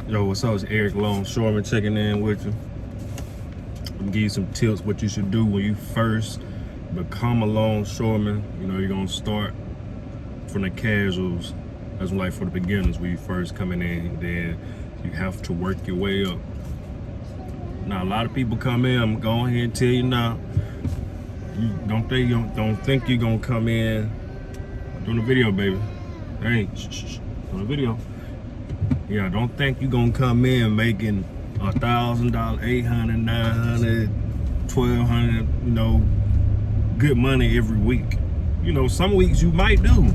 Yo, what's up? It's Eric Longshoreman checking in with you. I'm gonna give you some tips what you should do when you first become a longshoreman. You know, you're gonna start from the casuals. That's like for the beginners when you first coming in. Then you have to work your way up. Now, a lot of people come in. I'm going ahead and tell you now. You don't think you're gonna come in doing a video, baby. Hey, shh, doing a video. Yeah, don't think you're gonna come in making $1,000, $800, $900, $1,200, you know, good money every week. You know, some weeks you might do,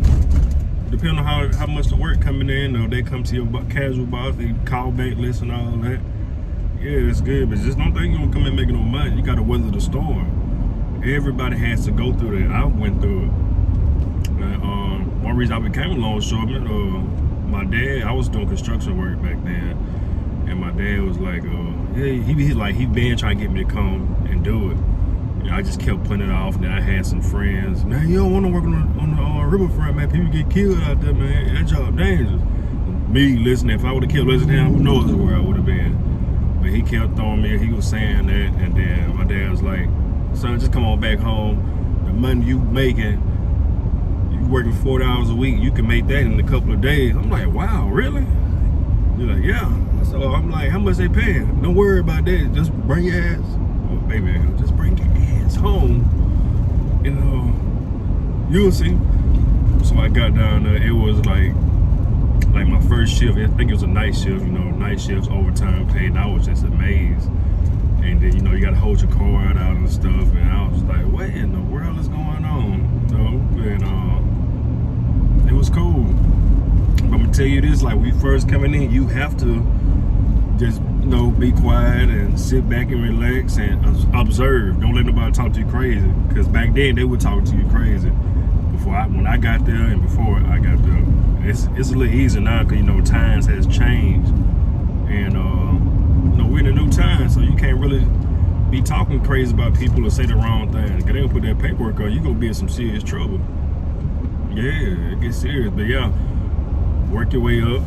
depending on how much the work coming in, or they come to your casual boss, they call back list and all that. Yeah, it's good, but just don't think you're gonna come in making no money. You gotta weather the storm. Everybody has to go through that. I went through it. One reason I became a longshoreman, my dad, I was doing construction work back then, and my dad was like, he been trying to get me to come and do it. And I just kept putting it off. And then I had some friends, man, you don't want to work on the riverfront, man. People get killed out there, man. That job dangerous. Me listening, if I would have killed Elizabeth, who knows where I would have been. But he kept throwing me. He was saying that, and then my dad was like, son, just come on back home. The money you making, working 40 hours a week, you can make that in a couple of days. I'm like, wow, really? You're like, yeah. So I'm like, how much they paying? Don't worry about that. Just bring your ass, oh baby, just bring your ass home. You know, you'll see. So I got down there. It was like my first shift. I think it was a night shift. You know, night shifts, overtime paid. And I was just amazed. And then, you know, you got to hold your card out and stuff. And I was like, what in the world is going on? You know, and it was cool. But I'm gonna tell you this, like, we first coming in, you have to just, you know, be quiet and sit back and relax and observe. Don't let nobody talk to you crazy, because back then they would talk to you crazy. When I got there and before I got there, it's a little easier now, because, you know, times has changed, and you know, we're in a new time, so you can't really be talking crazy about people or say the wrong thing. Because they don't put that paperwork on, you gonna be in some serious trouble. Yeah, it gets serious, but yeah, work your way up.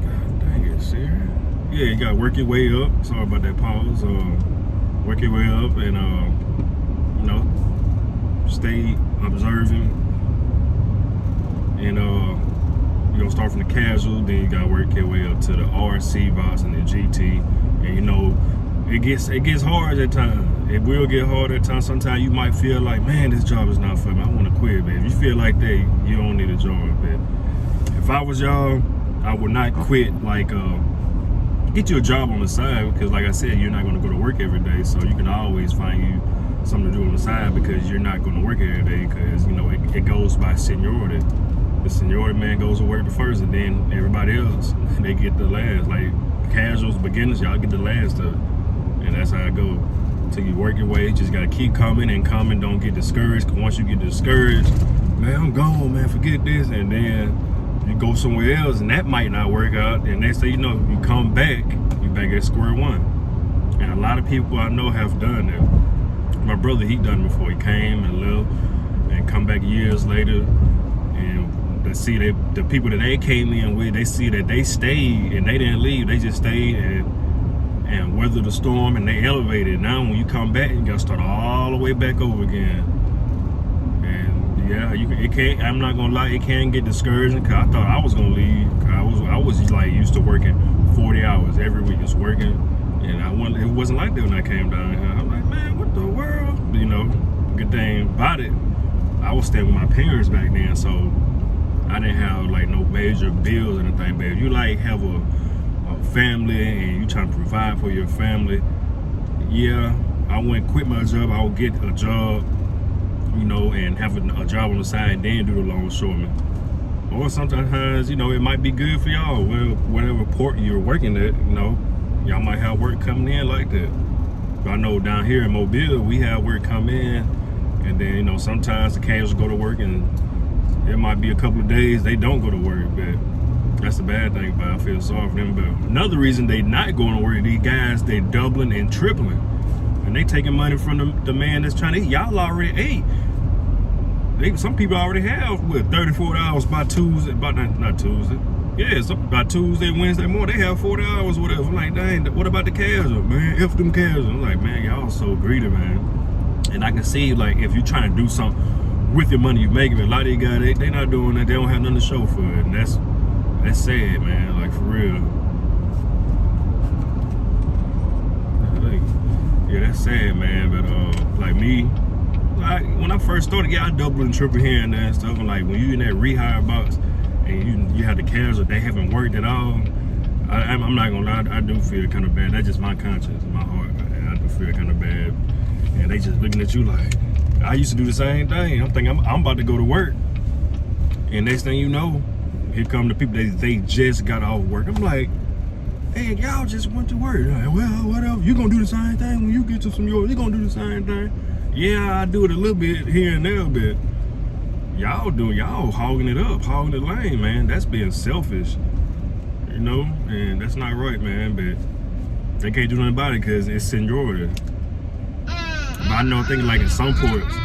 God dang it, serious. Yeah, you gotta work your way up. Sorry about that pause. Work your way up and you know, stay observing. And you gonna start from the casual, then you gotta work your way up to the RC boss and the GT. And you know, it gets hard at times. It will get hard at times. Sometimes you might feel like, man, this job is not for me. I want to quit, man. If you feel like that, you don't need a job, man. If I was y'all, I would not quit. Like, get you a job on the side, because, like I said, you're not going to go to work every day. So you can always find you something to do on the side, because you're not going to work every day. Because, you know, it goes by seniority. The seniority man goes to work the first, and then everybody else, they get the last. Like casuals, beginners, y'all get the last stuff. And that's how it goes. Till you work your way, you just gotta keep coming and coming. Don't get discouraged. Cause once you get discouraged, man, I'm gone, man, forget this. And then you go somewhere else, and that might not work out. And next thing you know, you come back, you back at square one. And a lot of people I know have done that. My brother, he done it before. He came and left, and come back years later, and they see that the people that they came in with, they see that they stayed and they didn't leave. They just stayed and weathered the storm, and they elevated. Now when you come back, you gotta start all the way back over again. And yeah, it can't, I'm not gonna lie, it can get discouraging, because I thought I was gonna leave. I was like used to working 40 hours every week, just working, and it wasn't like that when I came down here. I'm like, man, what the world? But, you know, good thing about it, I was staying with my parents back then, so I didn't have like no major bills or anything. But if you like have a family and you trying to provide for your family, yeah, I wouldn't quit my job. I would get a job, you know, and have a job on the side, and then do the longshoreman. Or sometimes, you know, it might be good for y'all. Well, whatever port you're working at, you know, y'all might have work coming in like that. But I know down here in Mobile, we have work come in, and then, you know, sometimes the casuals go to work, and it might be a couple of days they don't go to work. But that's the bad thing about it. I feel sorry for them. But another reason they not going to work, these guys, they doubling and tripling. And they taking money from the man that's trying to eat. Y'all already ate. some people already have with 34 hours by Tuesday, not Tuesday. Yeah, by Tuesday, Wednesday morning, they have 40 hours, whatever. I'm like, dang, what about the casual, man? F them casual. I'm like, man, y'all so greedy, man. And I can see, like, if you're trying to do something with your money you making, a lot of these guys, they not doing that. They don't have nothing to show for it. And that's sad, man. Like, for real. Yeah, that's sad, man. But like me, like when I first started, yeah, I double and triple here and there and stuff. And like when you in that rehire box and you have the casual, they haven't worked at all. I'm not gonna lie, I do feel kind of bad. That's just my conscience, my heart. Man. I do feel kind of bad. And they just looking at you like, I used to do the same thing. I'm thinking I'm about to go to work, and next thing you know, here come the people. They just got off work. I'm like, hey, y'all just went to work. Like, well, whatever. You gonna do the same thing when you get to some yours. You gonna do the same thing. Yeah, I do it a little bit here and there, but y'all hogging it up, hogging the lane, man. That's being selfish, you know, and that's not right, man. But they can't do nothing about it because it's seniority. But I know, thinking like in some ports,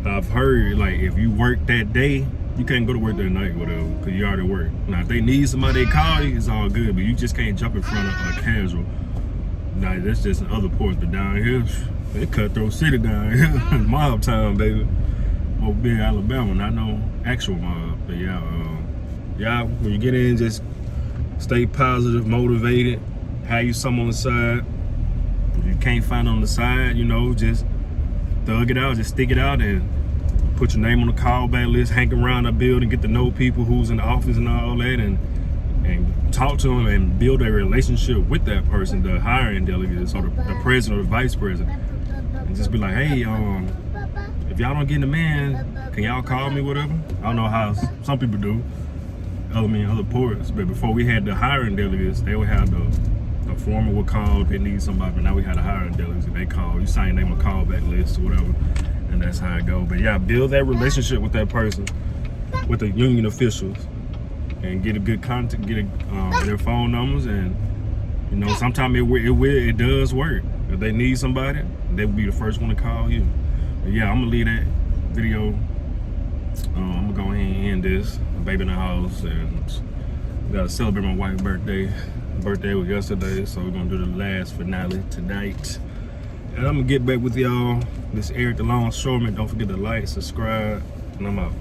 I've heard like if you work that day, you can't go to work that night, whatever, because you already work. Now, if they need somebody, they call you, it's all good, but you just can't jump in front of a casual. Now, that's just in other ports, but down here, they cutthroat city down here. Mob time, baby. Over there in Alabama, not no actual mob. But yeah, when you get in, just stay positive, motivated, have you some on the side. If you can't find on the side, you know, just thug it out, just stick it out and put your name on the callback list, hang around the building, get to know people who's in the office and all that, and talk to them and build a relationship with that person, the hiring delegates or the president or the vice president, and just be like, hey, if y'all don't get in the man, can y'all call me, whatever? I don't know how some people do, other ports, but before we had the hiring delegates, they would have the foreman would call if they need somebody, but now we had the hiring delegates, and they call, you sign your name on the callback list or whatever. And that's how it goes. But yeah, build that relationship with that person, with the union officials, and get a good contact, get their phone numbers, and you know, sometimes it does work. If they need somebody, they will be the first one to call you. But yeah, I'm gonna leave that video. I'm gonna go ahead and end this. My baby in the house, and we gotta celebrate my wife's birthday. Her birthday was yesterday, so we're gonna do the last finale tonight. And I'm gonna get back with y'all. This Eric the Longshoreman. Don't forget to like, subscribe, and I'm out.